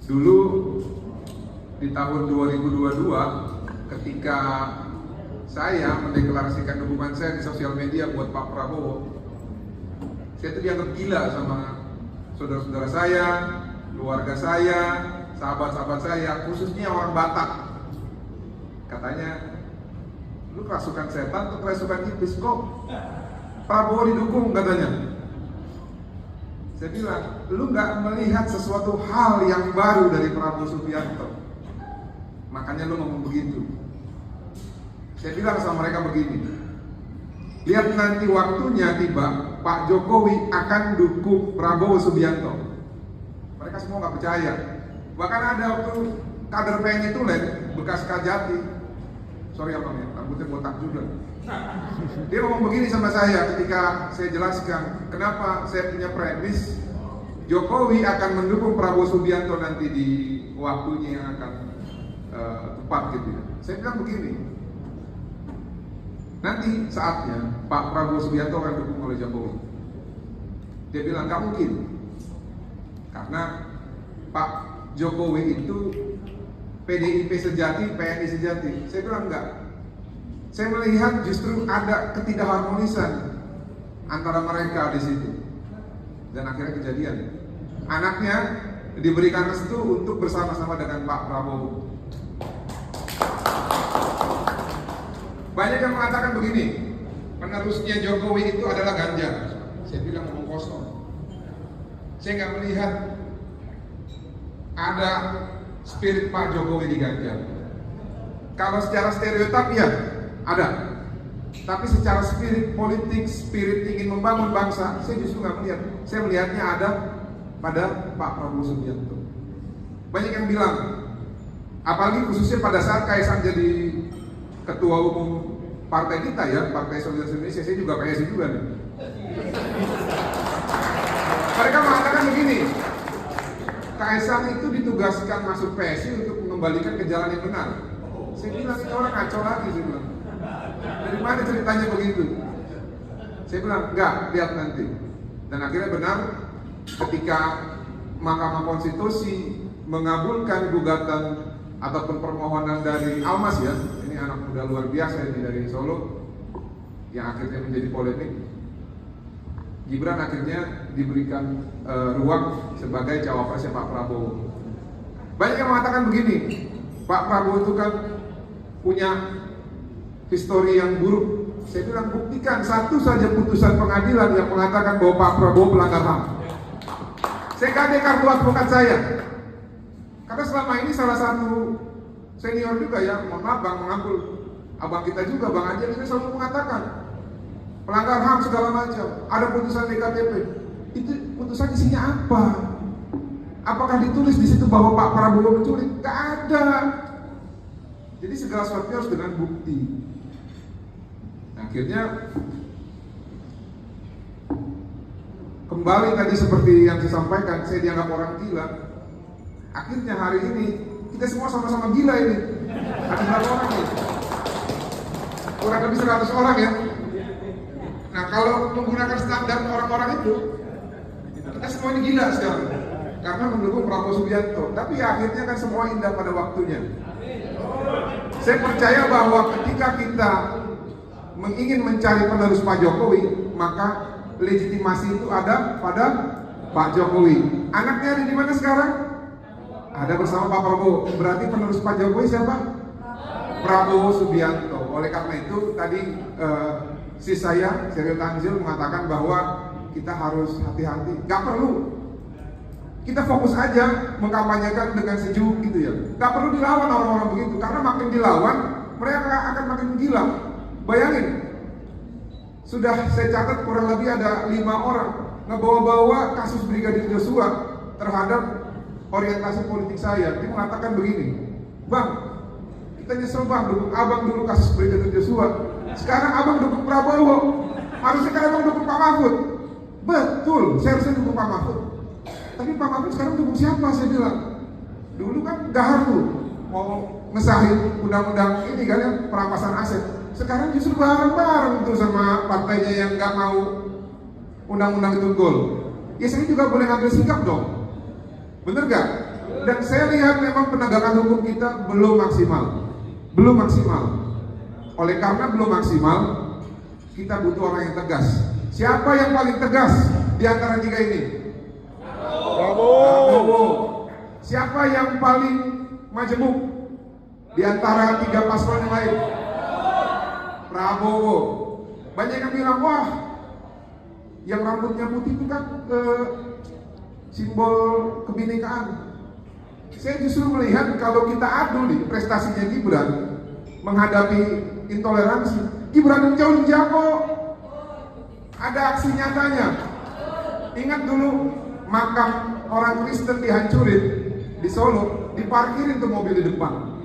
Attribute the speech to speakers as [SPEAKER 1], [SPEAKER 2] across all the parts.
[SPEAKER 1] Dulu di tahun 2022 ketika saya mendeklarasikan dukungan saya di sosial media buat Pak Prabowo, saya tuh dianggap gila sama saudara-saudara saya, keluarga saya, sahabat-sahabat saya, khususnya orang Batak. Katanya, lu kerasukan setan atau kerasukan iblis kok Prabowo didukung, katanya. Saya bilang, lu nggak melihat sesuatu hal yang baru dari Prabowo Subianto, makanya lu ngomong begitu. Saya bilang sama mereka begini, lihat nanti waktunya tiba, Pak Jokowi akan dukung Prabowo Subianto. Mereka semua nggak percaya. Bahkan ada waktu kader PNI Tulen, bekas Kajati, sorry abang ya, rambutnya botak juga. Dia ngomong begini sama saya ketika saya jelaskan kenapa saya punya premis Jokowi akan mendukung Prabowo Subianto nanti di waktunya yang akan tepat gitu ya. Saya bilang begini, nanti saatnya Pak Prabowo Subianto akan dukung oleh Jokowi. Dia bilang nggak mungkin, karena Pak Jokowi itu PDIP sejati, PNI sejati. Saya bilang enggak. Saya melihat justru ada ketidakharmonisan antara mereka di situ. Dan akhirnya kejadian. Anaknya diberikan restu untuk bersama-sama dengan Pak Prabowo. Banyak yang mengatakan begini, penerusnya Jokowi itu adalah Ganjar. Saya bilang ngomong kosong. Saya nggak melihat ada spirit Pak Jokowi di Ganjar. Kalau secara stereotip ya ada, tapi secara spirit politik, spirit ingin membangun bangsa, saya justru nggak melihat. Saya melihatnya ada pada Pak Prabowo Subianto. Banyak yang bilang, apalagi khususnya pada saat Kaisang jadi ketua umum partai kita ya, Partai Solidaritas Indonesia, saya juga PSI juga nih. Mereka mengatakan begini, Kaisang itu ditugaskan masuk PSI untuk mengembalikan ke jalan yang benar. Saya bilang ini orang kacau lagi, saya bilang. Dari mana ceritanya begitu? Saya bilang enggak, lihat nanti. Dan akhirnya benar ketika Mahkamah Konstitusi mengabulkan gugatan ataupun permohonan dari Almas ya, ini anak muda luar biasa ini dari Solo yang akhirnya menjadi polemik. Gibran akhirnya diberikan ruang sebagai cawapresnya Pak Prabowo. Banyak yang mengatakan begini, Pak Prabowo itu kan punya histori yang buruk. Saya bilang buktikan satu saja putusan pengadilan yang mengatakan bahwa Pak Prabowo pelanggar HAM. Saya gandeng kartu advokat saya, karena selama ini salah satu senior juga ya, mohon maaf Bang, mengampul abang kita juga, Bang Anjir ini selalu mengatakan pelanggar HAM segala macam. Ada putusan DKPP, itu putusan isinya apa? Apakah ditulis di situ bahwa Pak Prabowo menculik? Gak ada. Jadi segala sesuatu harus dengan bukti. Akhirnya kembali tadi seperti yang saya sampaikan, saya dianggap orang gila. Akhirnya hari ini kita semua sama-sama gila ini. Ada berapa orang nih? Kurang lebih 100 orang ya. Nah kalau menggunakan standar orang-orang itu, kita semua ini gila sekarang karena mendukung Prabowo Subianto. Tapi akhirnya kan semua indah pada waktunya. Saya percaya bahwa ketika kita ingin mencari penerus Pak Jokowi, maka legitimasi itu ada pada Pak Jokowi. Anaknya ada di mana sekarang? Ada bersama Pak Prabowo. Berarti penerus Pak Jokowi siapa? Prabowo Subianto. Oleh karena itu tadi saya Sheryl Tanzil mengatakan bahwa kita harus hati-hati. Gak perlu. Kita fokus aja mengkampanyekan dengan sejuk gitu ya. Gak perlu dilawan orang-orang begitu, karena makin dilawan mereka akan makin gila. Bayangin, sudah saya catat kurang lebih ada 5 orang ngebawa-bawa kasus Brigadir Joshua terhadap orientasi politik saya. Dia mengatakan begini, Bang, kita nyesel Bang, dukung Abang dulu kasus Brigadir Joshua. Sekarang Abang dukung Prabowo, harusnya kan Abang dukung Pak Mahfud. Betul, saya harusnya dukung Pak Mahfud. Tapi Pak Mahfud sekarang dukung siapa? Saya bilang, dulu kan Gahar tuh mau ngesahin undang-undang ini kan ya, perampasan aset. Sekarang justru bareng-bareng tuh sama partainya yang nggak mau undang-undang itu gol. Ya saya juga boleh ngambil sikap dong, bener gak? Dan saya lihat memang penegakan hukum kita belum maksimal. Belum maksimal. Oleh karena belum maksimal, kita butuh orang yang tegas. Siapa yang paling tegas di antara tiga ini? Prabowo. Siapa yang paling majemuk di antara tiga paslon yang lain? Prabowo. Banyak yang bilang, wah, yang rambutnya putih itu kan simbol kebinekaan. Saya justru melihat kalau kita adu nih prestasinya Gibran menghadapi intoleransi, Gibran jauh lebih jago. Ada aksi nyatanya. Ingat dulu makam orang Kristen dihancurin di Solo, diparkirin tuh mobil di depan.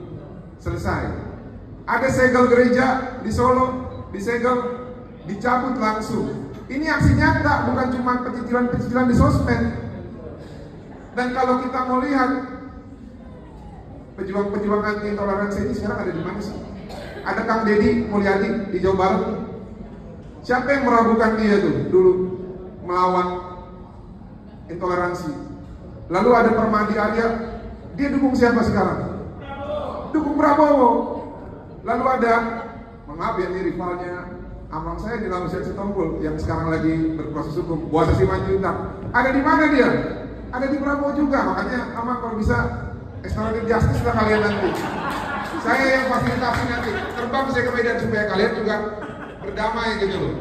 [SPEAKER 1] Selesai. Ada segel gereja di Solo, disegel, dicabut langsung. Ini aksi nyata, bukan cuma pecicilan-pecicilan di sosmed. Dan kalau kita mau lihat pejuang-pejuang anti intoleransi ini sekarang ada di mana sih? Ada Kang Deddy Mulyadi di Jawa Barat. Siapa yang meragukan dia tuh dulu melawan intoleransi? Lalu ada Permadi Arya, dia dukung siapa sekarang? Dukung Prabowo. Lalu ada, maaf ya ini rivalnya abang saya di dalam Sitompul yang sekarang lagi berproses hukum, Bu Asasi Manjuntak. Ada di mana dia? Ada di Prabowo juga. Makanya abang kalau bisa restoratif justice lah kalian nanti. Saya yang fasilitasi nanti, terbang saya ke Medan supaya kalian juga berdamai gitu loh.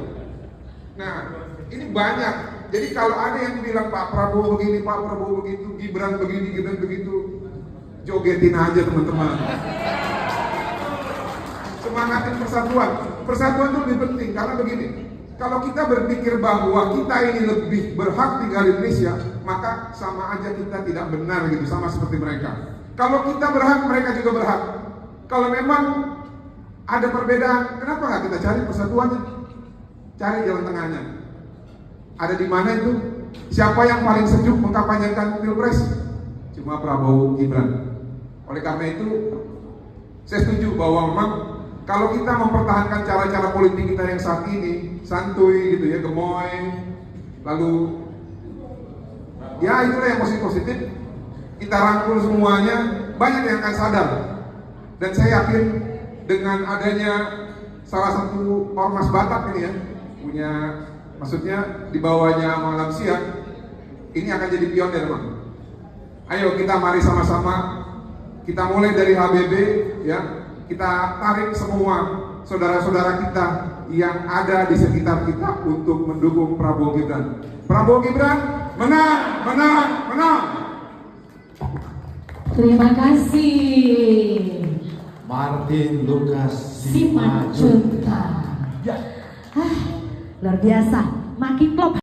[SPEAKER 1] Nah, ini banyak. Jadi kalau ada yang bilang Pak Prabowo begini, Pak Prabowo begitu, Gibran begini, Gibran begitu, jogetin aja teman-teman. Semangatin persatuan. Persatuan itu lebih penting karena begini. Kalau kita berpikir bahwa kita ini lebih berhak tinggal di Indonesia, maka sama aja kita tidak benar gitu, sama seperti mereka. Kalau kita berhak, mereka juga berhak. Kalau memang ada perbedaan, kenapa nggak kita cari persatuannya? Cari jalan tengahnya. Ada di mana itu? Siapa yang paling sejuk mengkampanyekan Pilpres? Cuma Prabowo, Gibran. Oleh karena itu, saya setuju bahwa memang kalau kita mempertahankan cara-cara politik kita yang saat ini, santuy gitu ya, gemoy, lalu ya itulah yang positif, kita rangkul semuanya, banyak yang akan sadar. Dan saya yakin dengan adanya salah satu ormas Batak ini ya, punya, maksudnya di bawahnya Malam Siang, ini akan jadi pionir Bang. Ayo kita mari sama-sama, kita mulai dari HBB ya, kita tarik semua saudara-saudara kita yang ada di sekitar kita untuk mendukung Prabowo Gibran. Prabowo Gibran menang, menang, menang.
[SPEAKER 2] Terima kasih
[SPEAKER 3] Martin Lucas
[SPEAKER 2] Simanjuntak.
[SPEAKER 3] Ya.
[SPEAKER 2] Luar biasa, makin klop.